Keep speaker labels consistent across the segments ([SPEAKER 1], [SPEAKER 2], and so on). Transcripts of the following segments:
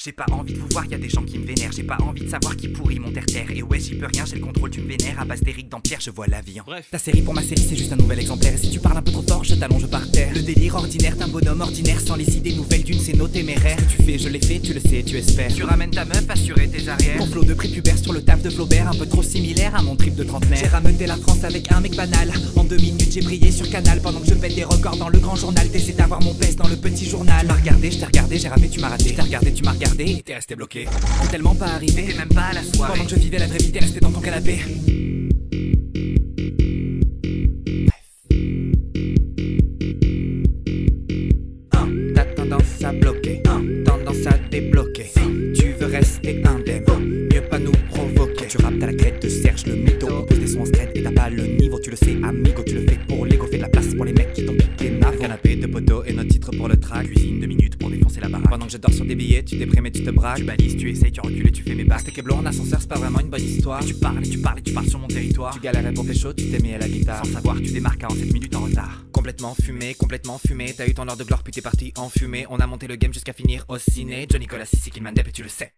[SPEAKER 1] J'ai pas envie de vous voir, y'a des gens qui me vénèrent. J'ai pas envie de savoir qui pourrit mon terre-terre. Et ouais, j'y peux rien, j'ai le contrôle, tu me vénères. À base d'Éric Dampierre, je vois la vie en bref. Ta série pour ma série, c'est juste un nouvel exemplaire. Et si tu parles un peu trop fort, je t'allonge par terre. Le délire ordinaire d'un bonhomme ordinaire, sans les idées nouvelles d'une, c'est nos téméraires. Ce que tu fais, je l'ai fait, tu le sais, tu espères. Tu ramènes ta meuf, assurer tes arrières. Mon flow de prépubère sur le taf de Flaubert, un peu trop similaire à mon trip de trentenaire. J'ai rameuté la France avec un mec banal. En 2 minutes, j'ai brillé sur Canal. Pendant que je pète des records dans le grand journal. T'essaies d'avoir mon pèse dans le petit journal. Tu m'as regardé, je t'ai regardé, j'ai rappé, tu m'as raté. Je t'ai regardé, tu m'as regardé, et t'es resté bloqué. T'es tellement pas arrivé, t'es même pas à la soirée. Pendant que je vivais la vraie vie, t'es resté dans ton canapé. T'as tendance à bloquer, tendance à débloquer. Tu veux rester indemne, mieux pas nous provoquer. Tu rappes à la crête de Serge le mytho. On pose des sons en scred et t'as pas le niveau. Tu le sais amigo, tu le fais pour l'ego. Fais de la place pour les mecs qui t'ont piqué navo. Canapé de poteau et notre titre pour le track. Cuisine 2 minutes pour défoncer la baraque. Pendant que je dors sur des billets, tu déprimes et tu te braques. Tu balises, tu essayes, tu recules et tu fais mes bacs. T'es keblo en ascenseur, c'est pas vraiment une bonne histoire. Tu parles et tu parles et tu parles sur mon territoire. Tu galérais pour tes shows, tu t'es mis à la guitare. Sans savoir, tu démarres 47 minutes en retard. Complètement fumé, t'as eu ton heure de gloire puis t'es parti en fumée. On a monté le game jusqu'à finir au ciné. Johnny Colas ici qui Dep et tu le sais.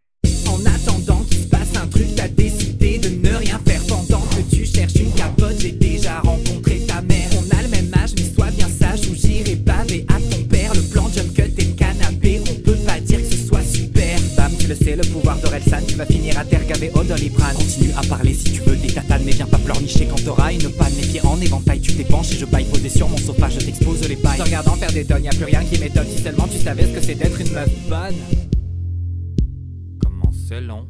[SPEAKER 1] En attendant qu'il se passe un truc, t'as décidé de ne rien faire. Pendant que tu cherches une capote, j'ai déjà rencontré ta mère. On a le même âge, mais sois bien sage ou j'irai baver à ton père. Le plan jump cut et le canapé, on peut pas dire que ce soit super. Bam, tu le sais, le pouvoir d'Orelsan, tu vas finir à terre gavé au Doliprane. Continue à parler si tu veux des tatanes, mais viens pas pleurnicher quand t'auras une panne. Les pieds en éventail, tu t'épanches et je baille posé sur mon sofa, je t'expose les pailles. Te regardant faire des tonnes, y'a plus rien qui m'étonne. Si seulement tu savais ce que c'est d'être une meuf bonne. C'est long.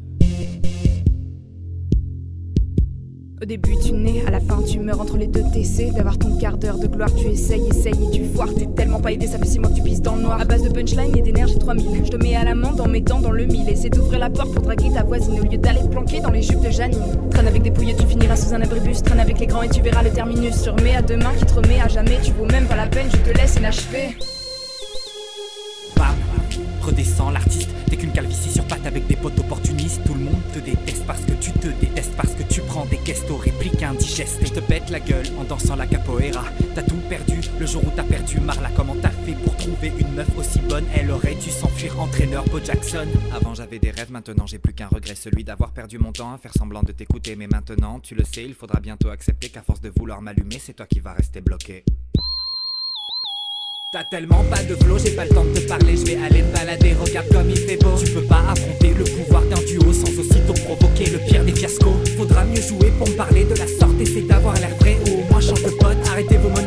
[SPEAKER 2] Au début tu nais, à la fin tu meurs entre les deux TC. D'avoir ton quart d'heure de gloire, tu essayes et tu foires. T'es tellement pas aidé, ça fait 6 mois que tu pisses dans le noir. À base de punchline et d'énergie 3000, je te mets à l'amende en mettant dans le mille. Essaie d'ouvrir la porte pour draguer ta voisine au lieu d'aller te planquer dans les jupes de Janine. Traîne avec des pouilleux, tu finiras sous un abribus. Traîne avec les grands et tu verras le terminus. Sur mai à demain qui te remet à jamais, tu vaux même pas la peine, je te laisse inachevé.
[SPEAKER 1] Redescends l'artiste, t'es qu'une calvitie sur pattes avec des potes opportunistes. Tout le monde te déteste parce que tu te détestes, parce que tu prends des guests aux répliques indigestes. Et je te pète la gueule en dansant la capoeira. T'as tout perdu le jour où t'as perdu Marla. Comment t'as fait pour trouver une meuf aussi bonne? Elle aurait dû s'enfuir, entraîneur Bo Jackson. Avant j'avais des rêves, maintenant j'ai plus qu'un regret, celui d'avoir perdu mon temps à faire semblant de t'écouter. Mais maintenant tu le sais, il faudra bientôt accepter qu'à force de vouloir m'allumer, c'est toi qui vas rester bloqué. T'as tellement pas de flow, j'ai pas le temps de te parler, je vais aller me balader, regarde comme il fait beau. Tu peux pas affronter le pouvoir d'un duo sans aussitôt provoquer le pire des fiascos. Faudra mieux jouer pour me parler de la sorte, essaie d'avoir l'air vrai ou au moins change de pote. Arrêtez vos monologues